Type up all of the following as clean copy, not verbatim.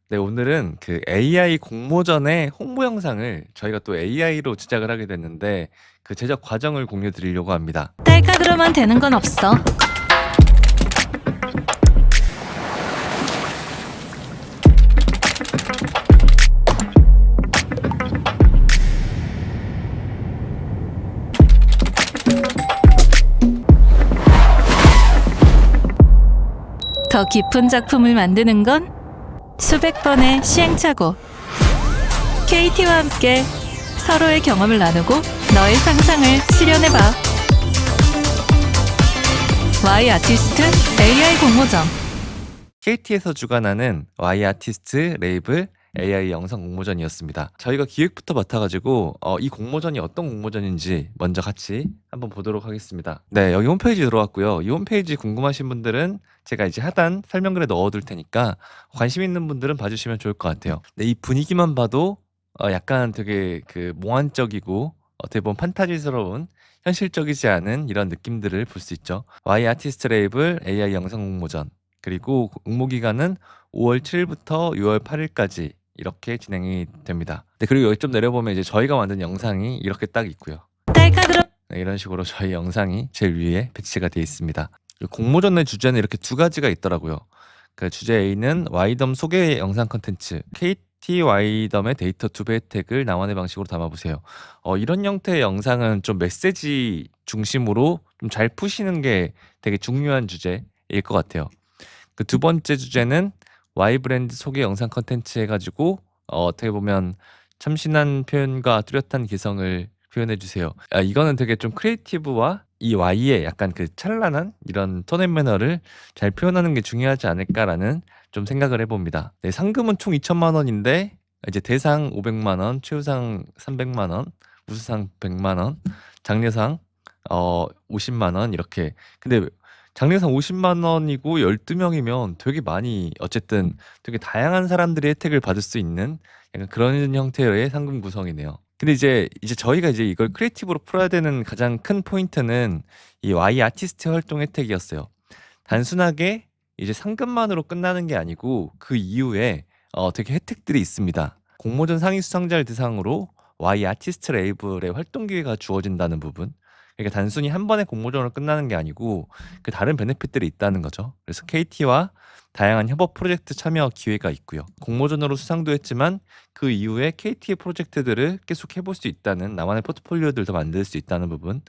네, 오늘은 그 AI 공모전의 홍보 영상을 저희가 또 AI로 제작을 하게 됐는데 그 제작 과정을 공유 드리려고 합니다. 딸깍으로만 되는 건 없어. 더 깊은 작품을 만드는 건 수백 번의 시행착오. KT와 함께 서로의 경험을 나누고 너의 상상을 실현해봐. Y 아티스트 AI 공모전. KT에서 주관하는 Y 아티스트 레이블 AI 영상 공모전이었습니다. 저희가 기획부터 맡아가지고 이 공모전이 어떤 공모전인지 먼저 같이 한번 보도록 하겠습니다. 네, 여기 홈페이지 들어왔고요. 이 홈페이지 궁금하신 분들은 제가 이제 하단 설명글에 넣어둘 테니까 관심 있는 분들은 봐주시면 좋을 것 같아요. 네, 이 분위기만 봐도 약간 되게 그 몽환적이고 어떻게 보면 판타지스러운 현실적이지 않은 이런 느낌들을 볼 수 있죠. Y 아티스트 레이블 AI 영상 공모전. 그리고 응모 기간은 5월 7일부터 6월 8일까지 이렇게 진행이 됩니다. 네, 그리고 여기 좀 내려보면 이제 저희가 만든 영상이 이렇게 딱 있고요. 딸깍으로 네, 이런 식으로 저희 영상이 제일 위에 배치가 되어 있습니다. 공모전의 주제는 이렇게 두 가지가 있더라고요. 그 주제 A는 와이덤 소개 영상 컨텐츠, KT 와이덤의 데이터 2배 혜택을 나만의 방식으로 담아보세요. 이런 형태의 영상은 좀 메시지 중심으로 좀 잘 푸시는 게 되게 중요한 주제일 것 같아요. 그 두 번째 주제는 Y 브랜드 소개 영상 컨텐츠 해가지고 어떻게 보면 참신한 표현과 뚜렷한 개성을 표현해 주세요. 이거는 되게 좀 크리에이티브와 이 Y의 약간 그 찬란한 이런 톤 앤 매너를 잘 표현하는 게 중요하지 않을까라는 좀 생각을 해봅니다. 네, 상금은 총 2천만 원인데 이제 대상 500만 원, 최우상 300만 원, 우수상 100만 원, 장려상 50만 원 이렇게. 근데 장려상 50만 원이고 12명이면 되게 많이 어쨌든 되게 다양한 사람들이 혜택을 받을 수 있는 약간 그런 형태의 상금 구성이네요. 근데 이제 저희가 이제 이걸 크리에이티브로 풀어야 되는 가장 큰 포인트는 이 Y 아티스트 활동 혜택이었어요. 단순하게 이제 상금만으로 끝나는 게 아니고 그 이후에 되게 혜택들이 있습니다. 공모전 상위 수상자를 대상으로 Y 아티스트 레이블의 활동 기회가 주어진다는 부분. 그러니까 단순히 한 번의 공모전으로 끝나는 게 아니고 그 다른 베네핏들이 있다는 거죠. 그래서 KT와 다양한 협업 프로젝트 참여 기회가 있고요. 공모전으로 수상도 했지만 그 이후에 KT의 프로젝트들을 계속 해볼 수 있다는 나만의 포트폴리오들도 만들 수 있다는 부분.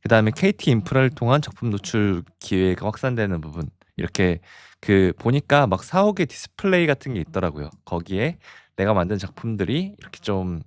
그 다음에 KT 인프라를 통한 작품 노출 기회가 확산되는 부분. 이렇게 그 보니까 막 4억의 디스플레이 같은 게 있더라고요. 거기에 내가 만든 작품들이 이렇게 좀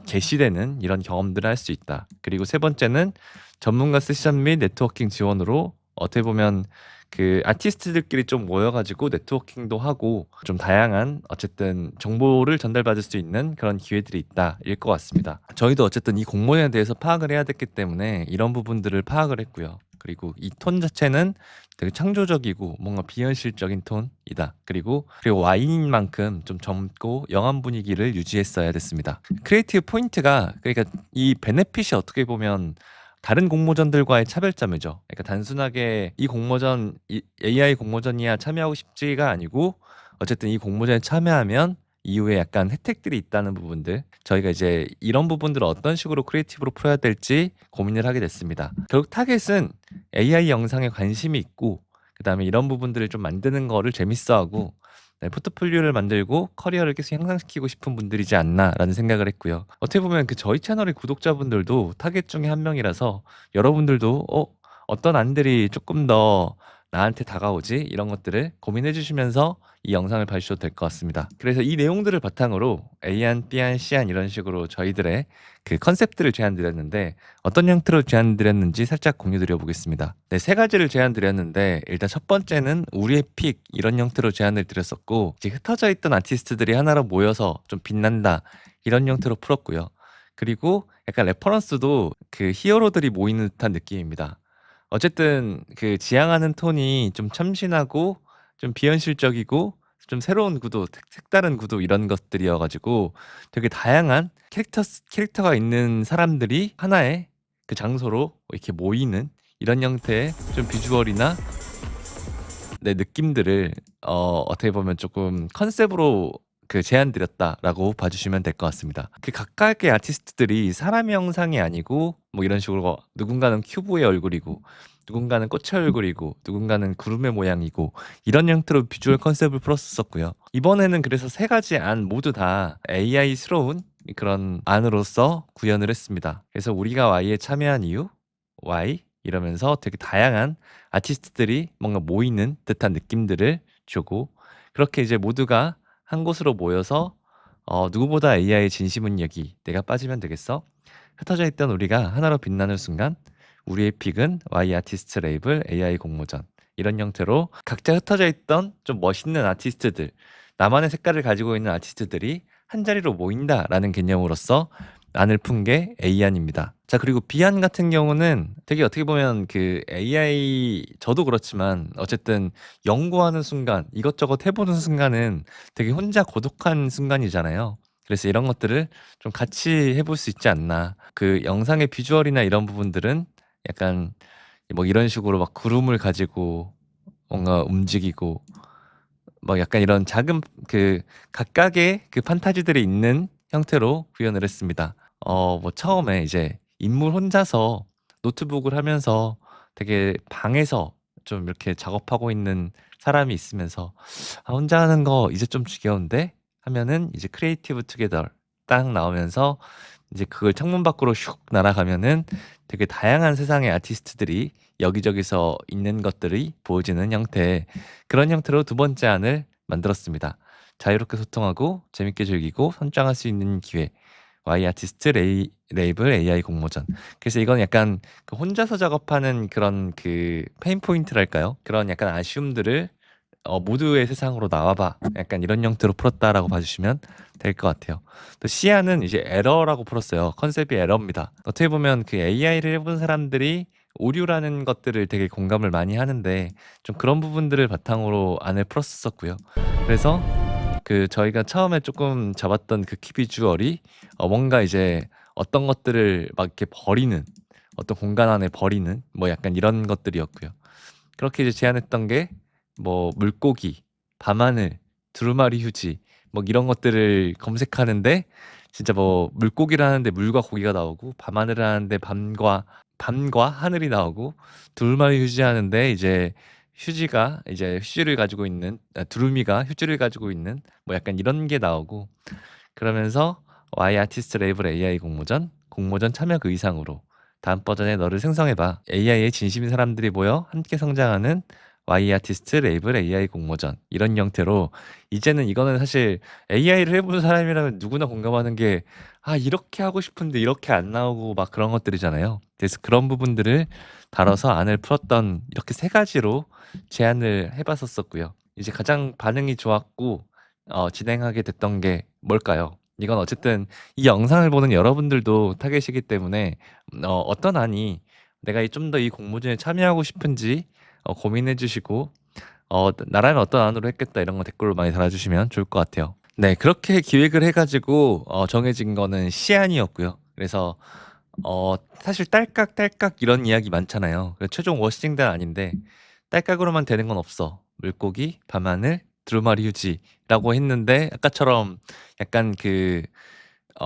게시되는 이런 경험들을 할 수 있다. 그리고 세 번째는 전문가 세션 및 네트워킹 지원으로 어떻게 보면 그 아티스트들끼리 좀 모여가지고 네트워킹도 하고 좀 다양한 어쨌든 정보를 전달받을 수 있는 그런 기회들이 있다일 것 같습니다. 저희도 어쨌든 이 공모전에 대해서 파악을 해야 됐기 때문에 이런 부분들을 파악을 했고요. 그리고 이 톤 자체는 되게 창조적이고 뭔가 비현실적인 톤이다. 그리고 와인인 만큼 좀 젊고 영한 분위기를 유지했어야 됐습니다. 크리에이티브 포인트가 그러니까 이 베네핏이 어떻게 보면 다른 공모전들과의 차별점이죠. 그러니까 단순하게 이 공모전 AI 공모전이야 참여하고 싶지가 아니고 어쨌든 이 공모전에 참여하면 이후에 약간 혜택들이 있다는 부분들, 저희가 이제 이런 부분들을 어떤 식으로 크리에이티브로 풀어야 될지 고민을 하게 됐습니다. 결국 타겟은 AI 영상에 관심이 있고 그다음에 이런 부분들을 좀 만드는 거를 재밌어하고 네, 포트폴리오를 만들고 커리어를 계속 향상시키고 싶은 분들이지 않나라는 생각을 했고요. 어떻게 보면 그 저희 채널의 구독자분들도 타겟 중에 한 명이라서 여러분들도 어떤 안들이 조금 더 나한테 다가오지 이런 것들을 고민해 주시면서 이 영상을 봐주셔도 될 것 같습니다. 그래서 이 내용들을 바탕으로 A안, B안, C안 이런 식으로 저희들의 그 컨셉들을 제안드렸는데 어떤 형태로 제안드렸는지 살짝 공유드려 보겠습니다. 네, 세 가지를 제안드렸는데 일단 첫 번째는 우리의 픽 이런 형태로 제안을 드렸었고 이제 흩어져 있던 아티스트들이 하나로 모여서 좀 빛난다 이런 형태로 풀었고요. 그리고 약간 레퍼런스도 그 히어로들이 모이는 듯한 느낌입니다. 어쨌든 그 지향하는 톤이 좀 참신하고 좀 비현실적이고 좀 새로운 구도, 색다른 구도 이런 것들이어 가지고 되게 다양한 캐릭터가 있는 사람들이 하나의 그 장소로 이렇게 모이는 이런 형태의 좀 비주얼이나 네, 느낌들을 어떻게 보면 조금 컨셉으로 그 제안드렸다라고 봐주시면 될 것 같습니다. 그 각각의 아티스트들이 사람의 형상이 아니고 뭐 이런 식으로 누군가는 큐브의 얼굴이고 누군가는 꽃의 얼굴이고 누군가는 구름의 모양이고 이런 형태로 비주얼 컨셉을 풀었었고요. 이번에는 그래서 세 가지 안 모두 다 AI스러운 그런 안으로서 구현을 했습니다. 그래서 우리가 Y에 참여한 이유, Y 이러면서 되게 다양한 아티스트들이 뭔가 모이는 듯한 느낌들을 주고 그렇게 이제 모두가 한 곳으로 모여서 누구보다 AI의 진심은 여기 내가 빠지면 되겠어? 흩어져 있던 우리가 하나로 빛나는 순간 우리의 픽은 Y 아티스트 레이블 AI 공모전 이런 형태로 각자 흩어져 있던 좀 멋있는 아티스트들 나만의 색깔을 가지고 있는 아티스트들이 한 자리로 모인다라는 개념으로서 안을 푼 게 A안입니다. 자, 그리고 B안 같은 경우는 되게 어떻게 보면 그 AI 저도 그렇지만 어쨌든 연구하는 순간 이것저것 해보는 순간은 되게 혼자 고독한 순간이잖아요. 그래서 이런 것들을 좀 같이 해볼 수 있지 않나. 그 영상의 비주얼이나 이런 부분들은 약간 뭐 이런 식으로 막 구름을 가지고 뭔가 움직이고 뭐 약간 이런 작은 그 각각의 그 판타지들이 있는 형태로 구현을 했습니다. 뭐 처음에 이제 인물 혼자서 노트북을 하면서 되게 방에서 좀 이렇게 작업하고 있는 사람이 있으면서 아, 혼자 하는 거 이제 좀 지겨운데 하면은 이제 크리에이티브 투게더 딱 나오면서 이제 그걸 창문 밖으로 슉 날아가면은 되게 다양한 세상의 아티스트들이 여기저기서 있는 것들이 보여지는 형태 그런 형태로 두 번째 안을 만들었습니다. 자유롭게 소통하고 재밌게 즐기고 선정할 수 있는 기회 Y 아티스트 레이블 AI 공모전. 그래서 이건 약간 그 혼자서 작업하는 그런 그 페인 포인트랄까요? 그런 약간 아쉬움들을 모두의 세상으로 나와봐. 약간 이런 형태로 풀었다라고 봐주시면 될 것 같아요. 또 시야는 이제 에러라고 풀었어요. 컨셉이 에러입니다. 어떻게 보면 그 AI를 해본 사람들이 오류라는 것들을 되게 공감을 많이 하는데 좀 그런 부분들을 바탕으로 안을 풀었었고요. 그래서 그 저희가 처음에 조금 잡았던 그 키 비주얼이 뭔가 이제 어떤 것들을 막 이렇게 버리는 어떤 공간 안에 버리는 뭐 약간 이런 것들이었고요. 그렇게 이제 제안했던 게 뭐 물고기, 밤하늘, 두루마리 휴지 뭐 이런 것들을 검색하는데 진짜 뭐 물고기를 하는데 물과 고기가 나오고 밤하늘을 하는데 밤과 하늘이 나오고 두루마리 휴지 하는데 이제 휴지가 이제 휴지를 가지고 있는 두루미가 휴지를 가지고 있는 뭐 약간 이런 게 나오고 그러면서 Y 아티스트 레이블 AI 공모전 참여 그 이상으로 다음 버전에 너를 생성해봐. AI의 진심인 사람들이 모여 함께 성장하는 Y 아티스트 레이블 AI 공모전 이런 형태로 이제는 이거는 사실 AI를 해본 사람이라면 누구나 공감하는 게 아, 이렇게 하고 싶은데 이렇게 안 나오고 막 그런 것들이잖아요. 그래서 그런 부분들을 다뤄서 안을 풀었던 이렇게 세 가지로 제안을 해봤었고요. 이제 가장 반응이 좋았고 진행하게 됐던 게 뭘까요? 이건 어쨌든 이 영상을 보는 여러분들도 타겟이기 때문에 어떤 안이 내가 좀 더 이 공모전에 참여하고 싶은지 고민해 주시고 나라면 어떤 안으로 했겠다 이런 거 댓글로 많이 달아주시면 좋을 것 같아요. 네, 그렇게 기획을 해가지고 정해진 거는 시안이었고요. 그래서 사실 딸깍딸깍 이런 이야기 많잖아요. 그래서 최종 워싱된 아닌데 딸깍으로만 되는 건 없어. 물고기, 밤하늘, 두루마리 휴지라고 했는데 아까처럼 약간 그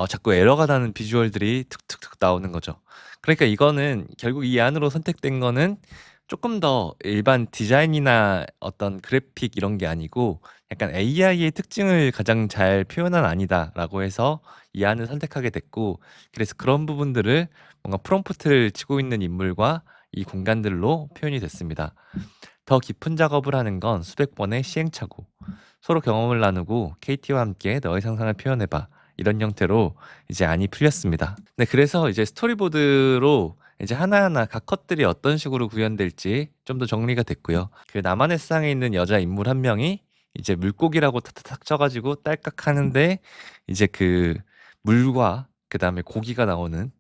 자꾸 에러가 나는 비주얼들이 툭툭툭 나오는 거죠. 그러니까 이거는 결국 이 안으로 선택된 거는 조금 더 일반 디자인이나 어떤 그래픽 이런 게 아니고 약간 AI의 특징을 가장 잘 표현한 안이다라고 해서 이 안을 선택하게 됐고 그래서 그런 부분들을 뭔가 프롬프트를 치고 있는 인물과 이 공간들로 표현이 됐습니다. 더 깊은 작업을 하는 건 수백 번의 시행착오. 서로 경험을 나누고 KT와 함께 너의 상상을 표현해봐. 이런 형태로 이제 안이 풀렸습니다. 네, 그래서 이제 스토리보드로 이제 하나하나 각 컷들이 어떤 식으로 구현될지 좀 더 정리가 됐고요. 그 나만의 세상에 있는 여자 인물 한 명이 이제 물고기라고 탁탁탁 쳐가지고 딸깍 하는데 이제 그 물과 그 다음에 고기가 나오는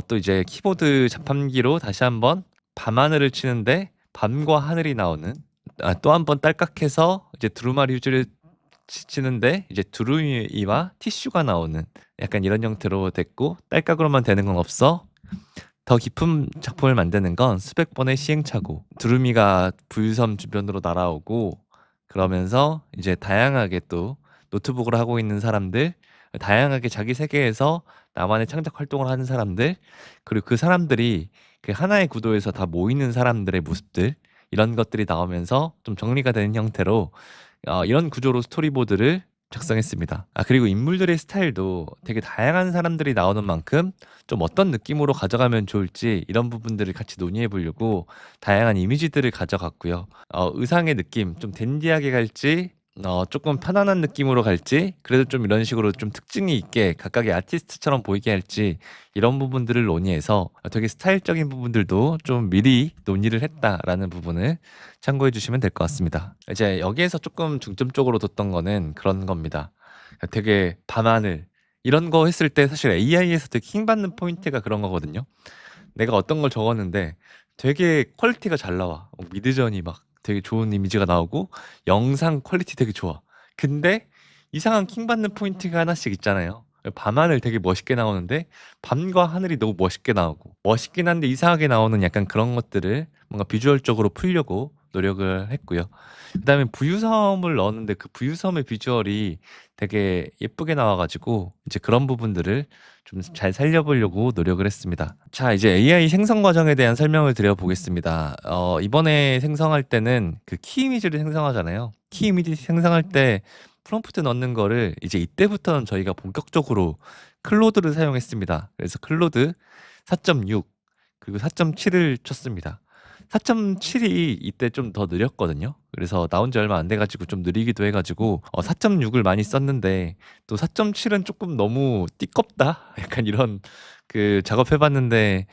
또 이제 키보드 자판기로 다시 한번 밤하늘을 치는데 밤과 하늘이 나오는 또 한 번 딸깍해서 이제 두루마리 휴지를 치는데 이제 두루미와 티슈가 나오는 약간 이런 형태로 됐고 딸깍으로만 되는 건 없어. 더 깊은 작품을 만드는 건 수백 번의 시행착오. 두루미가 부유섬 주변으로 날아오고 그러면서 이제 다양하게 또 노트북을 하고 있는 사람들, 다양하게 자기 세계에서 나만의 창작 활동을 하는 사람들, 그리고 그 사람들이 그 하나의 구도에서 다 모이는 사람들의 모습들, 이런 것들이 나오면서 좀 정리가 되는 형태로 이런 구조로 스토리보드를 작성했습니다. 그리고 인물들의 스타일도 되게 다양한 사람들이 나오는 만큼 좀 어떤 느낌으로 가져가면 좋을지 이런 부분들을 같이 논의해 보려고 다양한 이미지들을 가져갔고요. 의상의 느낌 좀 댄디하게 갈지 조금 편안한 느낌으로 갈지 그래도 좀 이런 식으로 좀 특징이 있게 각각의 아티스트처럼 보이게 할지 이런 부분들을 논의해서 되게 스타일적인 부분들도 좀 미리 논의를 했다라는 부분을 참고해 주시면 될 것 같습니다. 이제 여기에서 조금 중점적으로 뒀던 거는 그런 겁니다. 되게 밤하늘 이런 거 했을 때 사실 AI에서 되게 킹받는 포인트가 그런 거거든요. 내가 어떤 걸 적었는데 되게 퀄리티가 잘 나와. 미드전이 막 되게 좋은 이미지가 나오고 영상 퀄리티 되게 좋아. 근데 이상한 킹받는 포인트가 하나씩 있잖아요. 밤하늘 되게 멋있게 나오는데 밤과 하늘이 너무 멋있게 나오고 멋있긴 한데 이상하게 나오는 약간 그런 것들을 뭔가 비주얼적으로 풀려고 노력을 했고요. 그다음에 부유섬을 넣었는데 그 부유섬의 비주얼이 되게 예쁘게 나와가지고 이제 그런 부분들을 좀 잘 살려보려고 노력을 했습니다. 자, 이제 AI 생성 과정에 대한 설명을 드려보겠습니다. 이번에 생성할 때는 그 키 이미지를 생성하잖아요. 키 이미지 생성할 때 프롬프트 넣는 거를 이제 이때부터는 저희가 본격적으로 클로드를 사용했습니다. 그래서 클로드 4.6 그리고 4.7을 쳤습니다. 4.7이 이때 좀 더 느렸거든요. 그래서 나온 지 얼마 안 돼가지고 좀 느리기도 해가지고 4.6을 많이 썼는데 또 4.7은 조금 너무 띠껍다? 약간 이런 그 작업해봤는데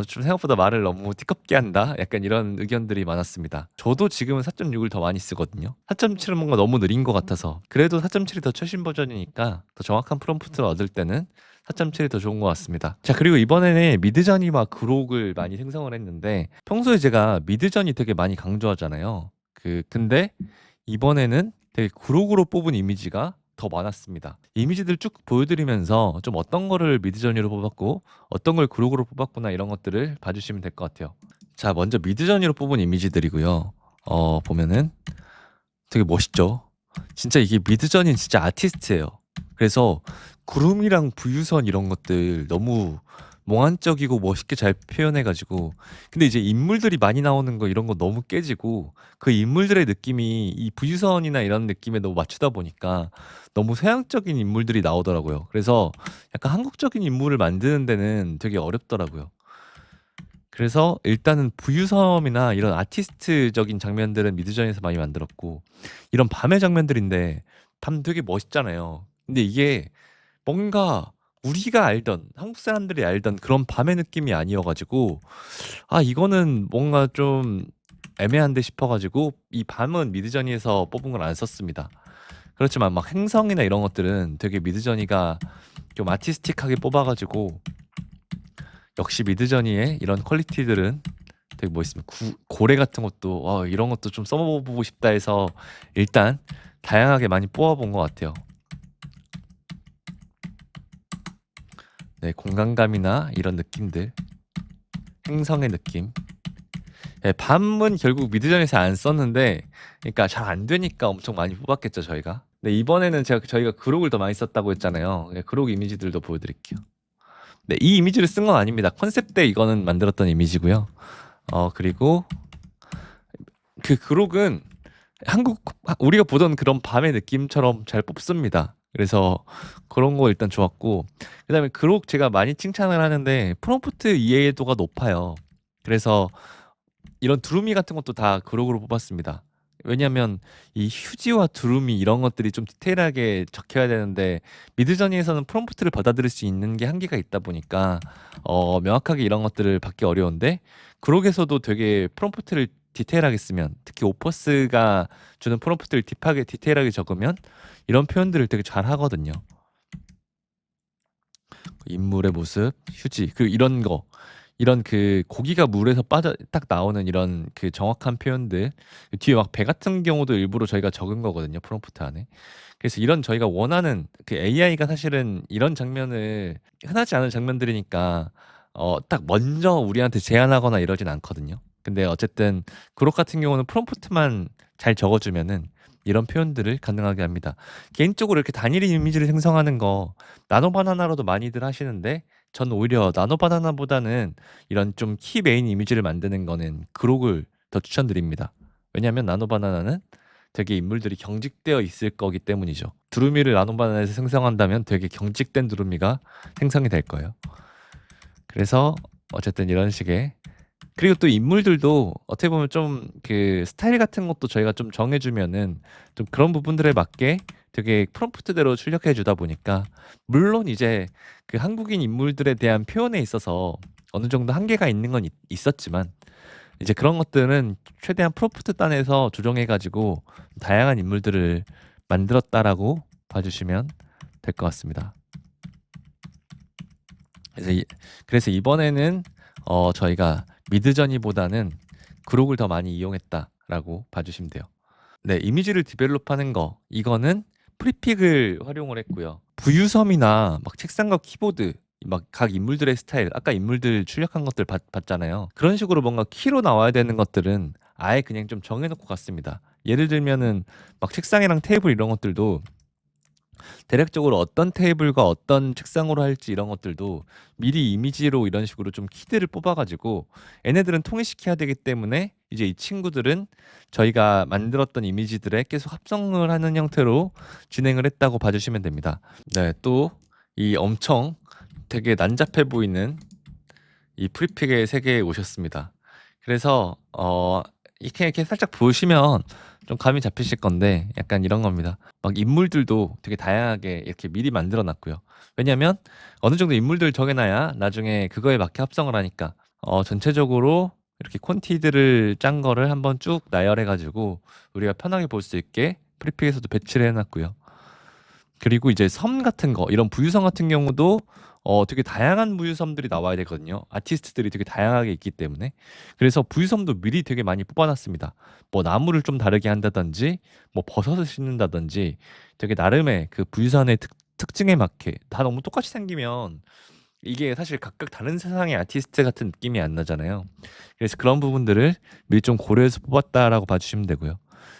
좀 생각보다 말을 너무 띠껍게 한다? 약간 이런 의견들이 많았습니다. 저도 지금은 4.6을 더 많이 쓰거든요. 4.7은 뭔가 너무 느린 것 같아서 그래도 4.7이 더 최신 버전이니까 더 정확한 프롬프트를 얻을 때는 4.7이 더 좋은 것 같습니다. 자, 그리고 이번에는 미드저니와 그록을 많이 생성을 했는데 평소에 제가 미드저니 되게 많이 강조하잖아요. 근데 이번에는 되게 그록으로 뽑은 이미지가 더 많았습니다. 이미지들 쭉 보여드리면서 좀 어떤 거를 미드저니로 뽑았고 어떤 걸 그록으로 뽑았구나 이런 것들을 봐주시면 될 것 같아요. 자, 먼저 미드저니로 뽑은 이미지들이고요. 보면은 되게 멋있죠. 진짜 이게 미드저니는 진짜 아티스트예요. 그래서 구름이랑 부유선 이런 것들 너무 몽환적이고 멋있게 잘 표현해가지고 근데 이제 인물들이 많이 나오는 거 이런 거 너무 깨지고 그 인물들의 느낌이 이 부유선이나 이런 느낌에 너무 맞추다 보니까 너무 서양적인 인물들이 나오더라고요. 그래서 약간 한국적인 인물을 만드는 데는 되게 어렵더라고요. 그래서 일단은 부유섬이나 이런 아티스트적인 장면들은 미드전에서 많이 만들었고 이런 밤의 장면들인데 밤 되게 멋있잖아요. 근데 이게 뭔가 우리가 알던 한국 사람들이 알던 그런 밤의 느낌이 아니어가지고 이거는 뭔가 좀 애매한데 싶어가지고 이 밤은 미드저니에서 뽑은 걸 안 썼습니다. 그렇지만 막 행성이나 이런 것들은 되게 미드저니가 좀 아티스틱하게 뽑아가지고 역시 미드저니의 이런 퀄리티들은 되게 멋있습니다. 고래 같은 것도 이런 것도 좀 써보고 싶다 해서 일단 다양하게 많이 뽑아본 것 같아요. 네, 공간감이나 이런 느낌들, 행성의 느낌. 네, 밤은 결국 미드전에서 안 썼는데, 그러니까 잘 안 되니까 엄청 많이 뽑았겠죠 저희가. 네, 이번에는 저희가 그록을 더 많이 썼다고 했잖아요. 네, 그록 이미지들도 보여드릴게요. 네, 이 이미지를 쓴 건 아닙니다. 컨셉 때 이거는 만들었던 이미지고요. 그리고 그 그록은 우리가 보던 그런 밤의 느낌처럼 잘 뽑습니다. 그래서 그런 거 일단 좋았고 그다음에 그록 제가 많이 칭찬을 하는데 프롬프트 이해도가 높아요. 그래서 이런 두루미 같은 것도 다 그록으로 뽑았습니다. 왜냐면 이 휴지와 두루미 이런 것들이 좀 디테일하게 적혀야 되는데 미드저니에서는 프롬프트를 받아들일 수 있는 게 한계가 있다 보니까 명확하게 이런 것들을 받기 어려운데 그록에서도 되게 프롬프트를 디테일하게 쓰면 특히 오퍼스가 주는 프롬프트를 디테일하게 적으면 이런 표현들을 되게 잘 하거든요. 인물의 모습, 휴지, 그리고 이런 그 고기가 물에서 빠져 딱 나오는 이런 그 정확한 표현들 뒤에 막 배 같은 경우도 일부러 저희가 적은 거거든요 프롬프트 안에. 그래서 이런 저희가 원하는 그 AI가 사실은 이런 장면을 흔하지 않은 장면들이니까 딱 먼저 우리한테 제안하거나 이러진 않거든요. 근데 어쨌든 그룹 같은 경우는 프롬프트만 잘 적어주면은 이런 표현들을 가능하게 합니다. 개인적으로 이렇게 단일 이미지를 생성하는 거 나노바나나로도 많이들 하시는데 전 오히려 나노바나나보다는 이런 좀 키 메인 이미지를 만드는 거는 그록을 더 추천드립니다. 왜냐하면 나노바나나는 되게 인물들이 경직되어 있을 거기 때문이죠. 두루미를 나노바나나에서 생성한다면 되게 경직된 두루미가 생성이 될 거예요. 그래서 어쨌든 이런 식의, 그리고 또 인물들도 어떻게 보면 좀 그 스타일 같은 것도 저희가 좀 정해주면은 좀 그런 부분들에 맞게 되게 프롬프트대로 출력해 주다 보니까, 물론 이제 그 한국인 인물들에 대한 표현에 있어서 어느 정도 한계가 있는 건 있었지만 이제 그런 것들은 최대한 프롬프트 단에서 조정해 가지고 다양한 인물들을 만들었다라고 봐주시면 될 것 같습니다. 그래서 이번에는 저희가 미드저니보다는 그록을 더 많이 이용했다라고 봐주시면 돼요. 네, 이미지를 디벨롭하는 거, 이거는 프리픽을 활용을 했고요. 부유섬이나 막 책상과 키보드, 막 각 인물들의 스타일, 아까 인물들 출력한 것들 봤잖아요. 그런 식으로 뭔가 키로 나와야 되는 것들은 아예 그냥 좀 정해놓고 갔습니다. 예를 들면은 막 책상이랑 테이블 이런 것들도 대략적으로 어떤 테이블과 어떤 책상으로 할지 이런 것들도 미리 이미지로 이런 식으로 좀 키들을 뽑아가지고 얘네들은 통일시켜야 되기 때문에 이제 이 친구들은 저희가 만들었던 이미지들에 계속 합성을 하는 형태로 진행을 했다고 봐주시면 됩니다. 네, 또 이 엄청 되게 난잡해 보이는 이 프리픽의 세계에 오셨습니다. 그래서 이렇게 살짝 보시면 좀 감이 잡히실 건데 약간 이런 겁니다. 막 인물들도 되게 다양하게 이렇게 미리 만들어 놨고요. 왜냐면 어느 정도 인물들 정해놔야 나중에 그거에 맞게 합성을 하니까 전체적으로 이렇게 콘티들을 짠 거를 한번 쭉 나열해 가지고 우리가 편하게 볼 수 있게 프리픽에서도 배치를 해놨고요. 그리고 이제 섬 같은 거, 이런 부유섬 같은 경우도 되게 다양한 부유섬들이 나와야 되거든요. 아티스트들이 되게 다양하게 있기 때문에. 그래서 부유섬도 미리 되게 많이 뽑아놨습니다. 뭐 나무를 좀 다르게 한다든지, 뭐 버섯을 심는다든지, 되게 나름의 그 부유섬의 특징에 맞게 다 너무 똑같이 생기면 이게 사실 각각 다른 세상의 아티스트 같은 느낌이 안 나잖아요. 그래서 그런 부분들을 미리 좀 고려해서 뽑았다라고 봐주시면 되고요.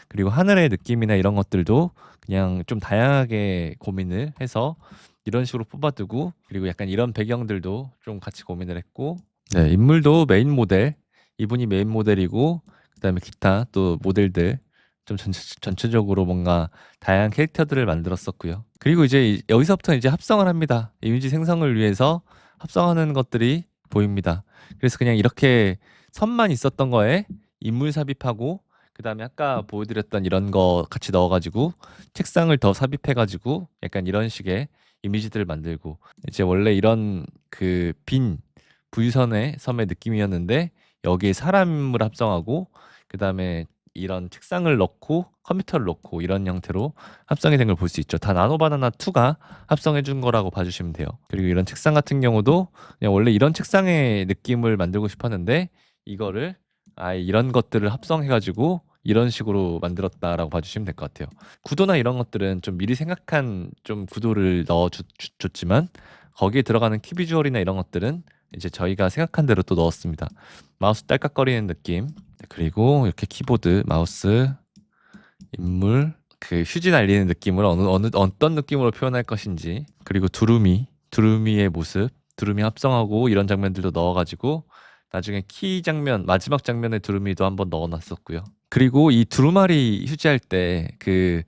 그리고 하늘의 느낌이나 이런 것들도 그냥 좀 다양하게 고민을 해서 이런 식으로 뽑아두고, 그리고 약간 이런 배경들도 좀 같이 고민을 했고, 네, 인물도 메인 모델, 이분이 메인 모델이고, 그다음에 기타 또 모델들 좀 전체적으로 뭔가 다양한 캐릭터들을 만들었었고요. 그리고 이제 여기서부터 이제 합성을 합니다. 이미지 생성을 위해서 합성하는 것들이 보입니다. 그래서 그냥 이렇게 선만 있었던 거에 인물 삽입하고, 그다음에 아까 보여드렸던 이런 거 같이 넣어가지고 책상을 더 삽입해가지고 약간 이런 식의 이미지들을 만들고, 이제 원래 이런 그 빈 부유선의 섬의 느낌이었는데 여기에 사람을 합성하고 그다음에 이런 책상을 넣고 컴퓨터를 넣고 이런 형태로 합성이 된 걸 볼 수 있죠. 다 나노바나나 2가 합성해 준 거라고 봐주시면 돼요. 그리고 이런 책상 같은 경우도 그냥 원래 이런 책상의 느낌을 만들고 싶었는데 이거를 아예 이런 것들을 합성해가지고 이런 식으로 만들었다라고 봐주시면 될 것 같아요. 구도나 이런 것들은 좀 미리 생각한 좀 구도를 넣어줬지만 거기에 들어가는 키비주얼이나 이런 것들은 이제 저희가 생각한 대로 또 넣었습니다. 마우스 딸깍거리는 느낌, 그리고 이렇게 키보드, 마우스, 인물, 그 휴지 날리는 느낌을 어떤 느낌으로 표현할 것인지, 그리고 두루미의 모습, 두루미 합성하고 이런 장면들도 넣어가지고 나중에 키 장면, 마지막 장면에 두루미도 한번 넣어놨었고요. 그리고 이 두루마리 휴지할 때 그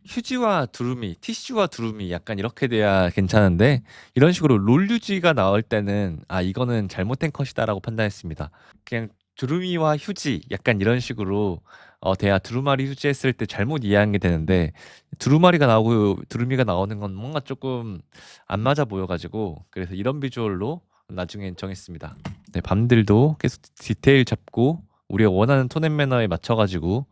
휴지와 두루미, 티슈와 두루미 약간 이렇게 돼야 괜찮은데 이런 식으로 롤 휴지가 나올 때는 이거는 잘못된 컷이다라고 판단했습니다. 그냥 두루미와 휴지 약간 이런 식으로 돼야 두루마리 휴지 했을 때 잘못 이해한 게 되는데 두루마리가 나오고 두루미가 나오는 건 뭔가 조금 안 맞아 보여가지고, 그래서 이런 비주얼로 나중엔 정했습니다. 네, 밤들도 계속 디테일 잡고 우리가 원하는 톤 앤 매너에 맞춰가지고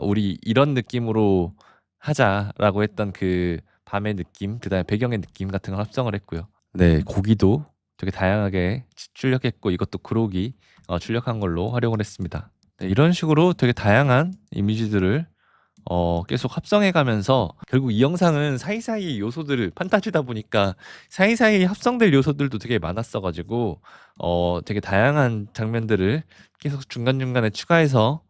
우리 이런 느낌으로 하자라고 했던 그 밤의 느낌, 그다음에 배경의 느낌 같은 걸 합성을 했고요. 네, 고기도 되게 다양하게 출력했고 이것도 그록이 출력한 걸로 활용을 했습니다. 네, 이런 식으로 되게 다양한 이미지들을 계속 합성해 가면서 결국 이 영상은 사이사이 요소들을 판타지다 보니까 사이사이 합성될 요소들도 되게 많았어 가지고 되게 다양한 장면들을 계속 중간중간에 추가해서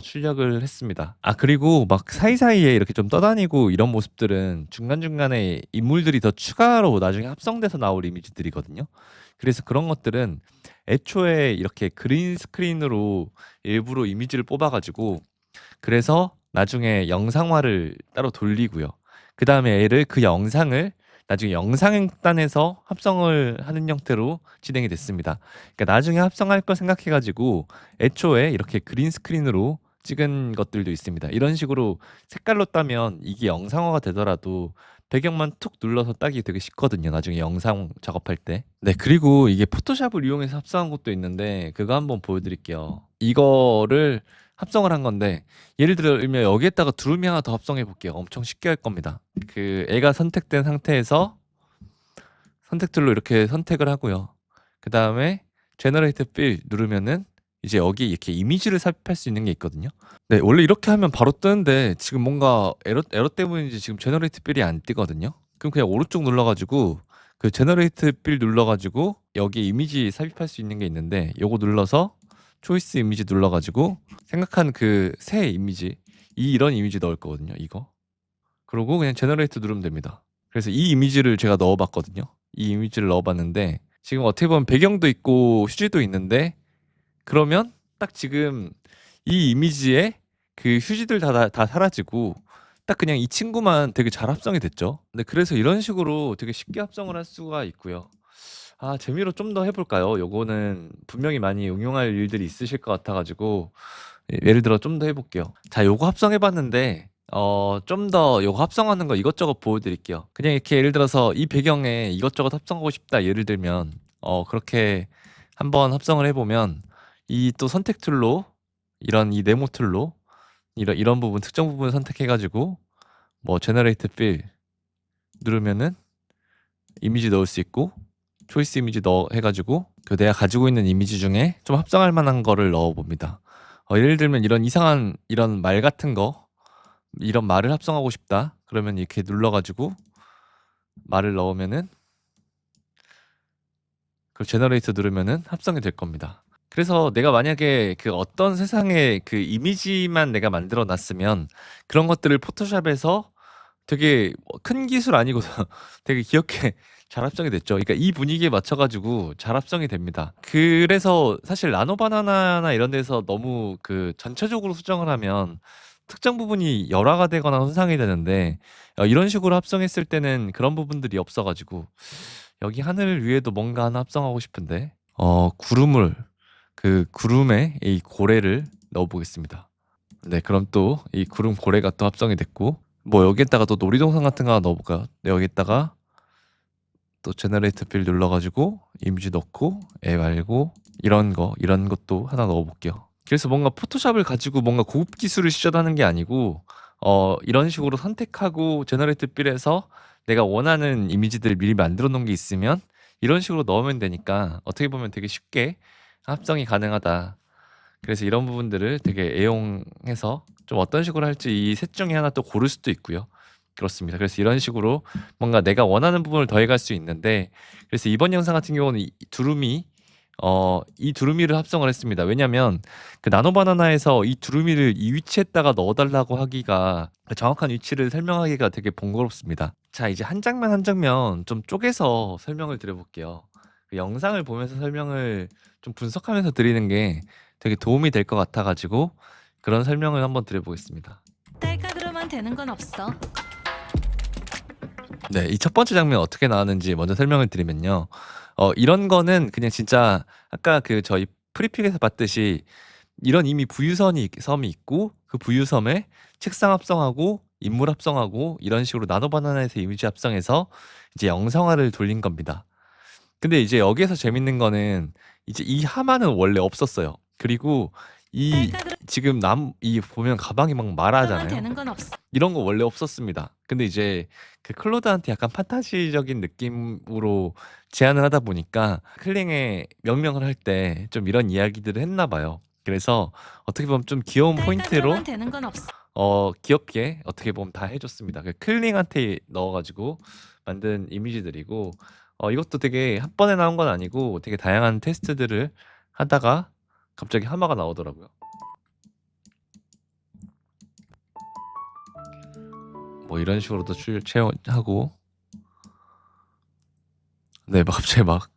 출력을 했습니다. 아 그리고 막 사이사이에 이렇게 좀 떠다니고 이런 모습들은 중간중간에 인물들이 더 추가로 나중에 합성돼서 나올 이미지들이거든요. 그래서 그런 것들은 애초에 이렇게 그린 스크린으로 일부러 이미지를 뽑아 가지고 그래서 나중에 영상화를 따로 돌리고요. 그다음에 얘를 그 영상을 나중에 영상단에서 합성을 하는 형태로 진행이 됐습니다. 그러니까 나중에 합성할 거 생각해 가지고 애초에 이렇게 그린 스크린으로 찍은 것들도 있습니다. 이런 식으로 색깔로 따면 이게 영상화가 되더라도 배경만 툭 눌러서 따기 되게 쉽거든요. 나중에 영상 작업할 때. 네, 그리고 이게 포토샵을 이용해서 합성한 것도 있는데 그거 한번 보여드릴게요. 이거를 합성을 한 건데 예를 들면 여기에다가 두루미 하나 더 합성해 볼게요. 엄청 쉽게 할 겁니다. 그 애가 선택된 상태에서 선택 툴로 이렇게 선택을 하고요. 그다음에 제너레이트 필 누르면은 이제 여기 이렇게 이미지를 삽입할 수 있는 게 있거든요. 네, 원래 이렇게 하면 바로 뜨는데 지금 뭔가 에러 때문인지 지금 제너레이트 필이 안 뜨거든요. 그럼 그냥 오른쪽 눌러 가지고 그 제너레이트 필 눌러 가지고 여기 이미지 삽입할 수 있는 게 있는데 요거 눌러서 초이스 이미지 눌러 가지고 생각한 그 새 이미지 이런 이미지 넣을 거거든요. 이거. 그러고 그냥 제너레이트 누르면 됩니다. 그래서 이 이미지를 제가 넣어 봤거든요. 이 이미지를 넣어 봤는데 지금 어떻게 보면 배경도 있고 휴지도 있는데 그러면 딱 지금 이 이미지에 그 휴지들 다 사라지고 딱 그냥 이 친구만 되게 잘 합성이 됐죠. 네, 그래서 이런 식으로 되게 쉽게 합성을 할 수가 있고요. 아, 재미로 좀 더 해볼까요? 요거는 분명히 많이 응용할 일들이 있으실 것 같아 가지고 예를 들어 좀 더 해볼게요. 자, 요거 합성해 봤는데 좀 더 요거 합성하는 거 이것저것 보여드릴게요. 그냥 이렇게 예를 들어서 이 배경에 이것저것 합성하고 싶다 예를 들면 그렇게 한번 합성을 해보면 이 또 선택 툴로 이런 이 네모 툴로 이런 부분 특정 부분 선택해 가지고 뭐 제너레이트 필 누르면은 이미지 넣을 수 있고 초이스 이미지 넣어 해 가지고 그 내가 가지고 있는 이미지 중에 좀 합성할 만한 거를 넣어 봅니다. 예를 들면 이런 이상한 이런 말 같은 거 이런 말을 합성하고 싶다. 그러면 이렇게 눌러 가지고 말을 넣으면은 그 제너레이트 누르면은 합성이 될 겁니다. 그래서 내가 만약에 그 어떤 세상에 그 이미지만 내가 만들어 놨으면 그런 것들을 포토샵에서 되게 큰 기술 아니고서 되게 귀엽게 잘 합성이 됐죠. 그러니까 이 분위기에 맞춰 가지고 잘 합성이 됩니다. 그래서 사실 나노 바나나나 이런 데서 너무 그 전체적으로 수정을 하면 특정 부분이 열화가 되거나 손상이 되는데 이런 식으로 합성했을 때는 그런 부분들이 없어 가지고 여기 하늘 위에도 뭔가 하나 합성하고 싶은데 구름을 그 구름에 이 고래를 넣어 보겠습니다. 네, 그럼 또 이 구름 고래가 또 합성이 됐고 뭐 여기에다가 또 놀이동산 같은 거 하나 넣어 볼까요? 네, 여기에다가 또 제너레이트 필 눌러 가지고 이미지 넣고 애 말고 이런 것도 하나 넣어 볼게요. 그래서 뭔가 포토샵을 가지고 뭔가 고급 기술을 시전하는 게 아니고 이런 식으로 선택하고 제너레이트 필에서 내가 원하는 이미지들 미리 만들어 놓은 게 있으면 이런 식으로 넣으면 되니까 어떻게 보면 되게 쉽게 합성이 가능하다. 그래서 이런 부분들을 되게 애용해서 좀 어떤 식으로 할지 이 셋 중에 하나 또 고를 수도 있고요. 그렇습니다. 그래서 이런 식으로 뭔가 내가 원하는 부분을 더해갈 수 있는데 그래서 이번 영상 같은 경우는 이 두루미를 합성을 했습니다. 왜냐면 그 나노 바나나에서 이 두루미를 이 위치에다가 넣어 달라고 하기가 그 정확한 위치를 설명하기가 되게 번거롭습니다. 자, 이제 한 장면 한 장면 좀 쪼개서 설명을 드려 볼게요. 그 영상을 보면서 설명을 좀 분석하면서 드리는 게 되게 도움이 될 것 같아 가지고 그런 설명을 한번 드려 보겠습니다. 딸깍으로만 되는 건 없어. 네, 이 첫 번째 장면 어떻게 나왔는지 먼저 설명을 드리면요. 이런 거는 그냥 진짜 아까 그 저희 프리픽에서 봤듯이 이런 이미 섬이 있고 그 부유섬에 책상 합성하고 인물 합성하고 이런 식으로 나노 바나나에서 이미지 합성해서 이제 영상화를 돌린 겁니다. 근데 이제 여기에서 재밌는 거는 이제 이 하마는 원래 없었어요. 그리고 이 딸깍으로 지금 이 보면 가방이 막 만 말하잖아요. 되는 건 없어. 이런 거 원래 없었습니다. 근데 이제 그 클로드한테 약간 판타지적인 느낌으로 제안을 하다 보니까 클링에 명령을 할 때 좀 이런 이야기들을 했나 봐요. 그래서 어떻게 보면 좀 귀여운 포인트로 딸깍으로만 되는 건 없어. 귀엽게 어떻게 보면 다 해줬습니다. 그 클링한테 넣어가지고 만든 이미지들이고 이것도 되게 한 번에 나온 건 아니고 되게 다양한 테스트들을 하다가 갑자기 하마가 나오더라고요. 뭐 이런 식으로도 채용하고 네, 막 갑자기 막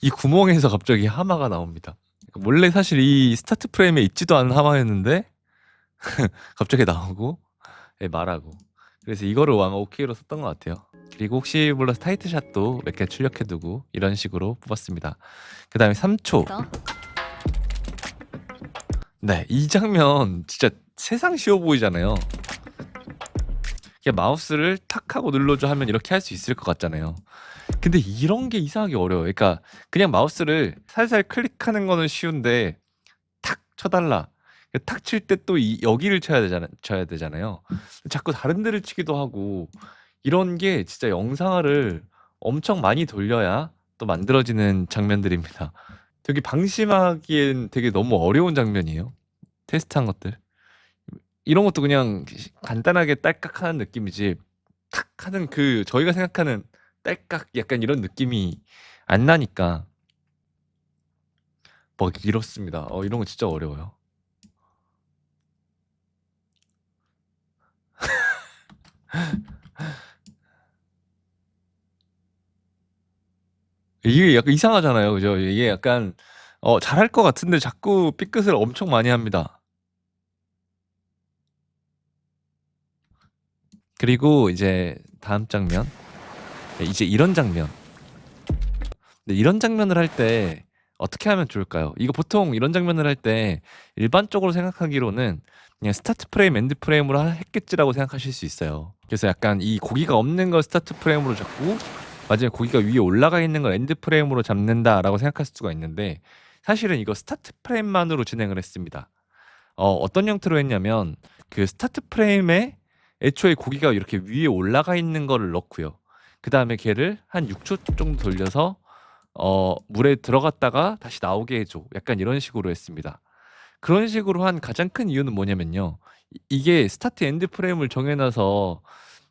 이 구멍에서 갑자기 하마가 나옵니다. 원래 사실 이 스타트 프레임에 있지도 않은 하마였는데 갑자기 나오고 예, 말하고 그래서 이거를 아마 OK로 썼던 것 같아요. 그리고 혹시 몰라서 타이트샷도 몇 개 출력해두고 이런 식으로 뽑았습니다. 그 다음에 3초. 너 네, 이 장면 진짜 세상 쉬워 보이잖아요. 그냥 마우스를 탁 하고 눌러줘 하면 이렇게 할 수 있을 것 같잖아요. 근데 이런 게 이상하게 어려워요. 그러니까 그냥 마우스를 살살 클릭하는 거는 쉬운데 탁 쳐달라. 탁 칠 때 또 여기를 쳐야 되잖아요. 자꾸 다른 데를 치기도 하고 이런 게 진짜 영상화를 엄청 많이 돌려야 또 만들어지는 장면들입니다. 되게 방심하기엔 되게 너무 어려운 장면이에요. 테스트한 것들. 이런 것도 그냥 간단하게 딸깍 하는 느낌이지 탁 하는 그 저희가 생각하는 딸깍 약간 이런 느낌이 안 나니까 막 이렇습니다. 이런 거 진짜 어려워요. 이게 약간 이상하잖아요. 그죠? 이게 약간 잘할 것 같은데 자꾸 삐끗을 엄청 많이 합니다. 그리고 이제 다음 장면. 네, 이제 이런 장면. 근데 이런 장면을 할 때 어떻게 하면 좋을까요? 이거 보통 이런 장면을 할 때 일반적으로 생각하기로는 그냥 스타트 프레임, 엔드 프레임으로 했겠지라고 생각하실 수 있어요. 그래서 약간 이 고기가 없는 걸 스타트 프레임으로 잡고 마지막에 고기가 위에 올라가 있는 걸 엔드 프레임으로 잡는다라고 생각할 수가 있는데 사실은 이거 스타트 프레임만으로 진행을 했습니다. 어떤 형태로 했냐면 그 스타트 프레임에 애초에 고기가 이렇게 위에 올라가 있는 거를 넣고요. 그 다음에 걔를 한 6초 정도 돌려서 물에 들어갔다가 다시 나오게 해줘. 약간 이런 식으로 했습니다. 그런 식으로 한 가장 큰 이유는 뭐냐면요. 이게 스타트 엔드 프레임을 정해놔서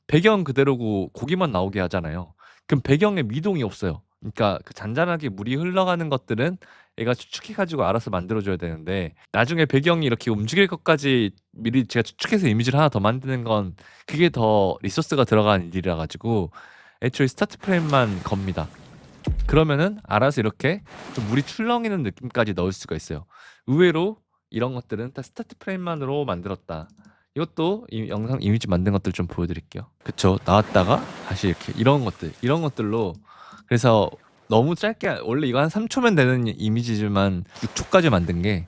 배경 그대로고 고기만 나오게 하잖아요. 그럼 배경에 미동이 없어요. 그러니까 그 잔잔하게 물이 흘러가는 것들은 얘가 추측해가지고 알아서 만들어줘야 되는데 나중에 배경이 이렇게 움직일 것까지 미리 제가 추측해서 이미지를 하나 더 만드는 건 그게 더 리소스가 들어가는 일이라 가지고 애초에 스타트 프레임만 겁니다. 그러면은 알아서 이렇게 좀 물이 출렁이는 느낌까지 넣을 수가 있어요. 의외로 이런 것들은 다 스타트 프레임만으로 만들었다. 이것도 이 영상 이미지 만든 것들 좀 보여드릴게요. 그쵸? 나왔다가 다시 이렇게 이런 것들로 그래서 너무 짧게 원래 이거 한 3초면 되는 이미지지만 6초까지 만든 게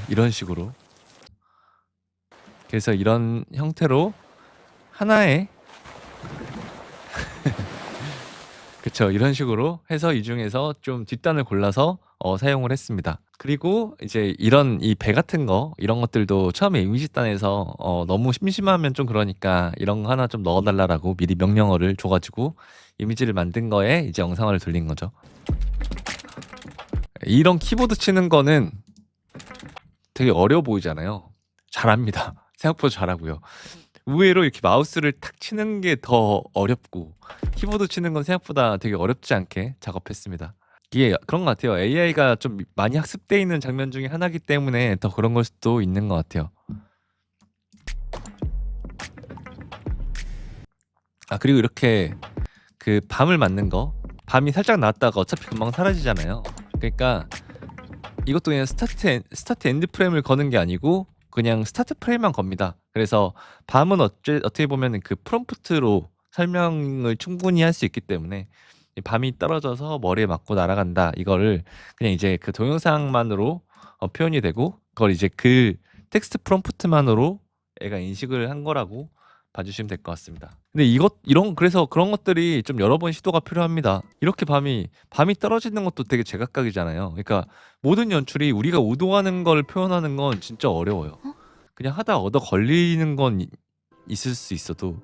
이런 식으로 그래서 이런 형태로 하나의 그쵸. 이런 식으로 해서 이 중에서 좀 뒷단을 골라서 사용을 했습니다. 그리고 이제 이런 이 배 같은 거 이런 것들도 처음에 이미지단에서 너무 심심하면 좀 그러니까 이런 거 하나 좀 넣어 달라라고 미리 명령어를 줘 가지고 이미지를 만든 거에 이제 영상화를 돌린 거죠. 이런 키보드 치는 거는 되게 어려워 보이잖아요. 잘합니다. 생각보다 잘하고요. 의외로 이렇게 마우스를 탁 치는 게 더 어렵고 키보드 치는 건 생각보다 되게 어렵지 않게 작업했습니다. 이게 그런 것 같아요. AI가 좀 많이 학습돼 있는 장면 중에 하나이기 때문에 더 그런 걸 수도 있는 것 같아요. 그리고 이렇게 그 밤을 맞는 거 밤이 살짝 나왔다가 어차피 금방 사라지잖아요. 그러니까 이것도 그냥 스타트 엔드 프레임을 거는 게 아니고 그냥 스타트 프레임만 겁니다. 그래서 밤은 어떻게 보면 그 프롬프트로 설명을 충분히 할 수 있기 때문에 이 밤이 떨어져서 머리에 맞고 날아간다 이거를 그냥 이제 그 동영상만으로 표현이 되고 그걸 이제 그 텍스트 프롬프트만으로 애가 인식을 한 거라고 봐주시면 될 것 같습니다. 근데 그래서 그런 것들이 좀 여러 번 시도가 필요합니다. 이렇게 밤이 떨어지는 것도 되게 제각각이잖아요. 그러니까 모든 연출이 우리가 의도하는 걸 표현하는 건 진짜 어려워요. 그냥 하다 얻어 걸리는 건 있을 수 있어도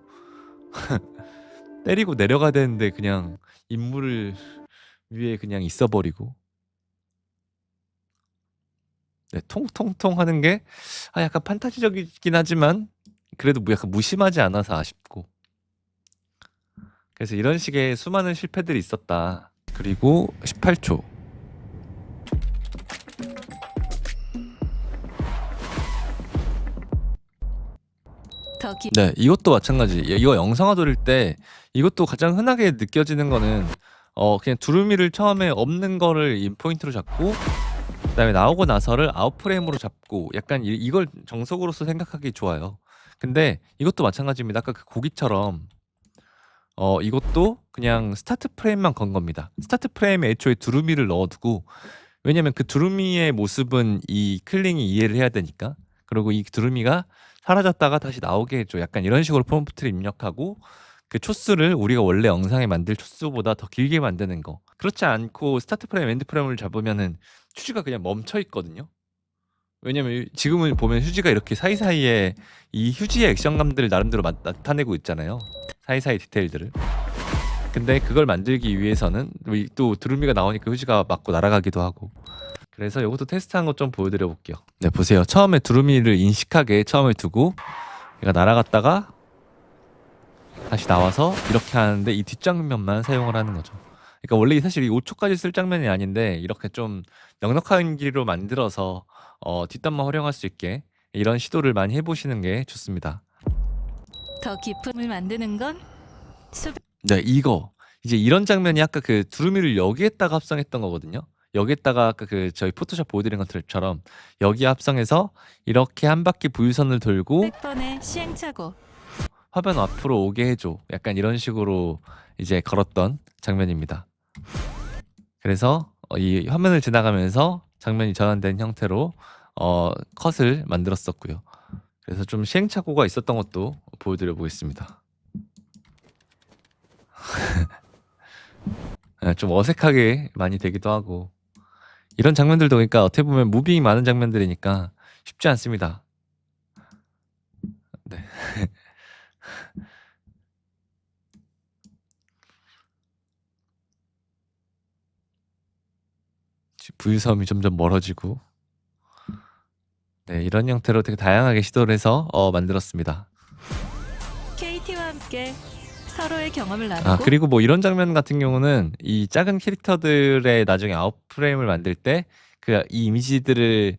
때리고 내려가야 되는데 그냥 인물을 위에 그냥 있어 버리고 네, 통통통 하는 게 약간 판타지적이긴 하지만 그래도 약간 무심하지 않아서 아쉽고. 그래서 이런 식의 수많은 실패들이 있었다. 그리고 18초. 네, 이것도 마찬가지. 이거 영상화 돌릴 때 이것도 가장 흔하게 느껴지는 거는 그냥 두루미를 처음에 없는 거를 인포인트로 잡고 그다음에 나오고 나서를 아웃프레임으로 잡고 약간 이걸 정석으로서 생각하기 좋아요. 근데 이것도 마찬가지입니다. 아까 그 고기처럼 이것도 그냥 스타트 프레임만 건 겁니다. 스타트 프레임에 애초에 두루미를 넣어두고 왜냐면 그 두루미의 모습은 이 클링이 이해를 해야 되니까. 그리고 이 두루미가 사라졌다가 다시 나오게 해줘. 약간 이런 식으로 프롬프트를 입력하고 그 초수를 우리가 원래 영상에 만들 초수보다 더 길게 만드는 거. 그렇지 않고 스타트 프레임, 엔드 프레임을 잡으면은 휴지가 그냥 멈춰 있거든요. 왜냐면 지금은 보면 휴지가 이렇게 사이사이에 이 휴지의 액션감들을 나름대로 나타내고 있잖아요. 사이사이 디테일들을. 근데 그걸 만들기 위해서는 또 두루미가 나오니까 휴지가 맞고 날아가기도 하고. 그래서 이것도 테스트한 것 좀 보여드려 볼게요. 네, 보세요. 처음에 두루미를 인식하게 처음에 두고 얘가 날아갔다가 다시 나와서 이렇게 하는데 이 뒷장면만 사용을 하는 거죠. 그러니까 원래 사실 이 5초까지 쓸 장면이 아닌데 이렇게 좀 넉넉한 길이로 만들어서 뒷단만 활용할 수 있게 이런 시도를 많이 해보시는 게 좋습니다. 더 기쁨을 만드는 건 네, 이거 이제 이런 장면이 아까 그 두루미를 여기에다가 합성했던 거거든요. 여기에다가 아까 그 저희 포토샵 보여드린 것처럼 여기 합성해서 이렇게 한 바퀴 부유선을 돌고 100번의 시행착오. 화면 앞으로 오게 해줘. 약간 이런 식으로 이제 걸었던 장면입니다. 그래서 이 화면을 지나가면서 장면이 전환된 형태로 컷을 만들었었고요. 그래서 좀 시행착오가 있었던 것도 보여드려 보겠습니다. 좀 어색하게 많이 되기도 하고 이런 장면들도 그러니까 어떻게 보면 무빙이 많은 장면들이니까 쉽지 않습니다. 네. 부유섬이 점점 멀어지고 네, 이런 형태로 되게 다양하게 시도를 해서 만들었습니다. KT와 함께 서로의 경험을 나누고 그리고 뭐 이런 장면 같은 경우는 이 작은 캐릭터들의 나중에 아웃프레임을 만들 때 그 이 이미지들이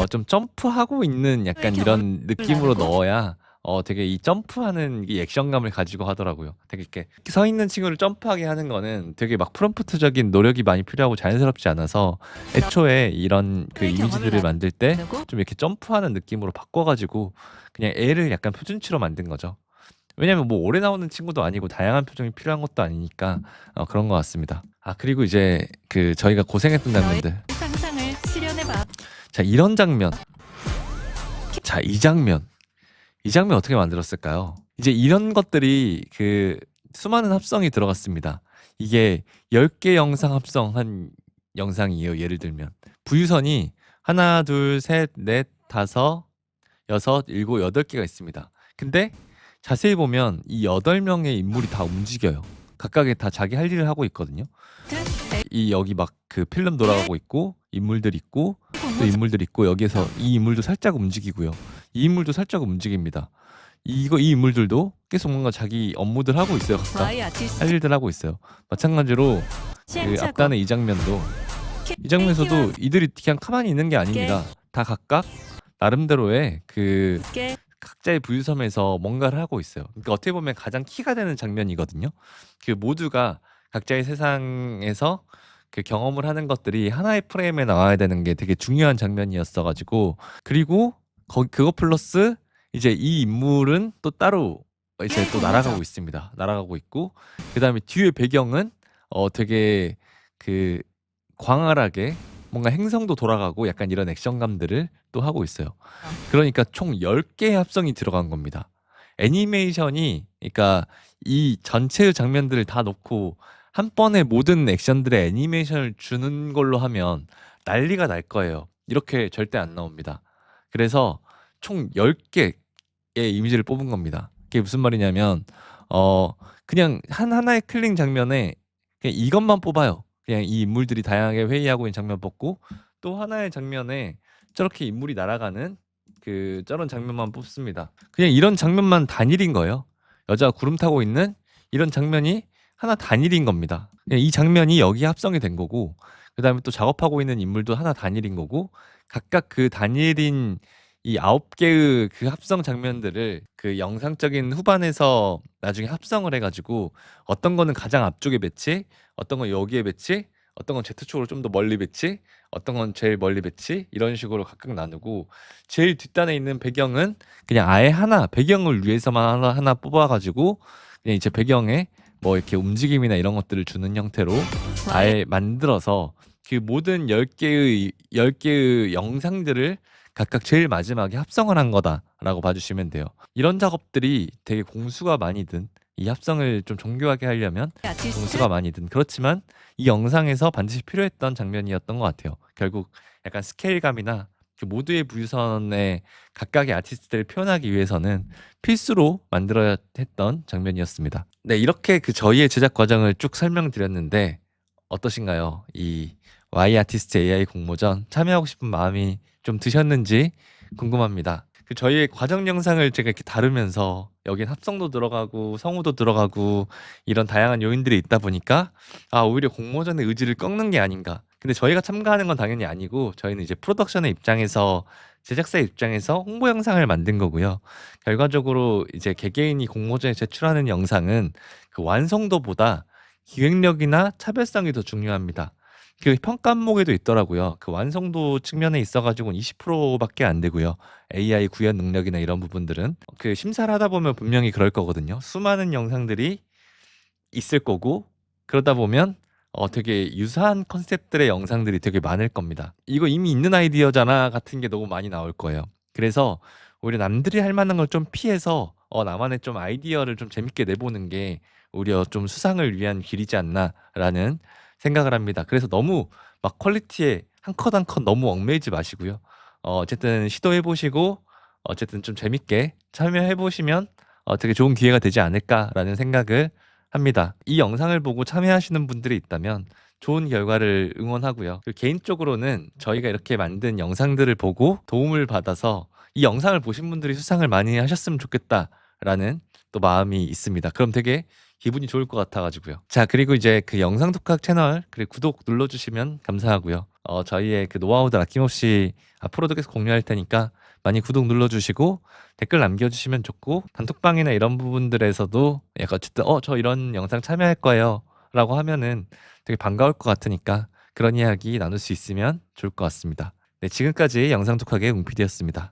좀 점프하고 있는 약간 이런 느낌으로 넣어야 되게 이 점프하는 이 액션감을 가지고 하더라고요. 되게 이렇게 서 있는 친구를 점프하게 하는 거는 되게 막 프롬프트적인 노력이 많이 필요하고 자연스럽지 않아서 애초에 이런 그 이미지들을 만들 때 좀 이렇게 점프하는 느낌으로 바꿔가지고 그냥 애를 약간 표준치로 만든 거죠. 왜냐면 뭐 오래 나오는 친구도 아니고 다양한 표정이 필요한 것도 아니니까 그런 것 같습니다. 그리고 이제 그 저희가 고생했던 장면들. 상상을 실현해봐. 자, 이런 장면. 자, 이 장면. 이 장면 어떻게 만들었을까요? 이제 이런 것들이 그 수많은 합성이 들어갔습니다. 이게 10개 영상 합성한 영상이에요. 예를 들면 부유선이 하나, 둘, 셋, 넷, 다섯, 여섯, 일곱, 8개가 있습니다. 근데 자세히 보면 이 8명의 인물이 다 움직여요. 각각의 다 자기 할 일을 하고 있거든요. 이 여기 막 그 필름 돌아가고 있고 인물들 있고 또 인물들 있고 여기에서 이 인물도 살짝 움직이고요. 이 인물도 살짝 움직입니다. 이 인물들도 계속 뭔가 자기 업무들 하고 있어요. 각각 할 일들 하고 있어요. 마찬가지로 그 앞단의 이 장면도 이 장면에서도 이들이 그냥 가만히 있는 게 아닙니다. 다 각각 나름대로의 그 각자의 부유섬에서 뭔가를 하고 있어요. 그러니까 어떻게 보면 가장 키가 되는 장면이거든요. 그 모두가 각자의 세상에서 그 경험을 하는 것들이 하나의 프레임에 나와야 되는 게 되게 중요한 장면이었어가지고 그리고 그거 플러스 이제 이 인물은 또 따로 이제 또 날아가고 있습니다. 날아가고 있고 그 다음에 뒤에 배경은 되게 그 광활하게 뭔가 행성도 돌아가고 약간 이런 액션감들을 또 하고 있어요. 그러니까 총 10개의 합성이 들어간 겁니다. 애니메이션이 그러니까 이 전체의 장면들을 다 놓고 한 번에 모든 액션들의 애니메이션을 주는 걸로 하면 난리가 날 거예요. 이렇게 절대 안 나옵니다. 그래서 총 10개의 이미지를 뽑은 겁니다. 그게 무슨 말이냐면 그냥 하나의 클링 장면에 그냥 이것만 뽑아요. 그냥 이 인물들이 다양하게 회의하고 있는 장면 뽑고 또 하나의 장면에 저렇게 인물이 날아가는 저런 장면만 뽑습니다. 그냥 이런 장면만 단일인 거예요. 여자가 구름 타고 있는 이런 장면이 하나 단일인 겁니다. 그냥 이 장면이 여기에 합성이 된 거고, 그다음에 또 작업하고 있는 인물도 하나 단일인 거고, 각각 그 단일인 이 9개의 그 합성 장면들을 그 영상적인 후반에서 나중에 합성을 해가지고 어떤 거는 가장 앞쪽에 배치, 어떤 건 여기에 배치, 어떤 건 Z축으로 좀 더 멀리 배치, 어떤 건 제일 멀리 배치, 이런 식으로 각각 나누고, 제일 뒷단에 있는 배경은 그냥 아예 하나 배경을 위해서만 하나 뽑아가지고 그냥 이제 배경에 뭐 이렇게 움직임이나 이런 것들을 주는 형태로 아예 만들어서 그 모든 10개의 영상들을 각각 제일 마지막에 합성을 한 거다라고 봐주시면 돼요. 이런 작업들이 되게 공수가 많이 든, 이 합성을 좀 정교하게 하려면 아티스트 공수가 많이 든, 그렇지만 이 영상에서 반드시 필요했던 장면이었던 것 같아요. 결국 약간 스케일감이나 그 모두의 부유선의 각각의 아티스트들을 표현하기 위해서는 필수로 만들어야 했던 장면이었습니다. 네, 이렇게 그 저희의 제작 과정을 쭉 설명드렸는데 어떠신가요? 이 Y 아티스트 AI 공모전 참여하고 싶은 마음이 좀 드셨는지 궁금합니다. 그 저희의 과정 영상을 제가 이렇게 다루면서 여긴 합성도 들어가고 성우도 들어가고 이런 다양한 요인들이 있다 보니까 오히려 공모전의 의지를 꺾는 게 아닌가. 근데 저희가 참가하는 건 당연히 아니고 저희는 이제 프로덕션의 입장에서, 제작사 입장에서 홍보 영상을 만든 거고요. 결과적으로 이제 개개인이 공모전에 제출하는 영상은 그 완성도보다 기획력이나 차별성이 더 중요합니다. 그 평가 항목에도 있더라고요. 그 완성도 측면에 있어가지고는 20%밖에 안 되고요. AI 구현 능력이나 이런 부분들은 그 심사를 하다 보면 분명히 그럴 거거든요. 수많은 영상들이 있을 거고, 그러다 보면 되게 유사한 컨셉들의 영상들이 되게 많을 겁니다. 이거 이미 있는 아이디어잖아 같은 게 너무 많이 나올 거예요. 그래서 오히려 남들이 할 만한 걸 좀 피해서 나만의 좀 아이디어를 좀 재밌게 내보는 게 오히려 좀 수상을 위한 길이지 않나라는 생각을 합니다. 그래서 너무 막 퀄리티에 한 컷 한 컷 너무 얽매이지 마시고요. 어쨌든 시도해 보시고 어쨌든 좀 재밌게 참여해 보시면 되게 좋은 기회가 되지 않을까라는 생각을 합니다. 이 영상을 보고 참여하시는 분들이 있다면 좋은 결과를 응원하고요. 그리고 개인적으로는 저희가 이렇게 만든 영상들을 보고 도움을 받아서 이 영상을 보신 분들이 수상을 많이 하셨으면 좋겠다라는 또 마음이 있습니다. 그럼 되게 기분이 좋을 것 같아가지고요. 자, 그리고 이제 그 영상 독학 채널 그리고 구독 눌러주시면 감사하고요. 저희의 그 노하우들 아낌없이 앞으로도 계속 공유할 테니까 많이 구독 눌러주시고 댓글 남겨주시면 좋고, 단톡방이나 이런 부분들에서도 약간 어쨌든 저 이런 영상 참여할 거예요 라고 하면은 되게 반가울 것 같으니까 그런 이야기 나눌 수 있으면 좋을 것 같습니다. 네, 지금까지 영상 독학의 웅피디였습니다.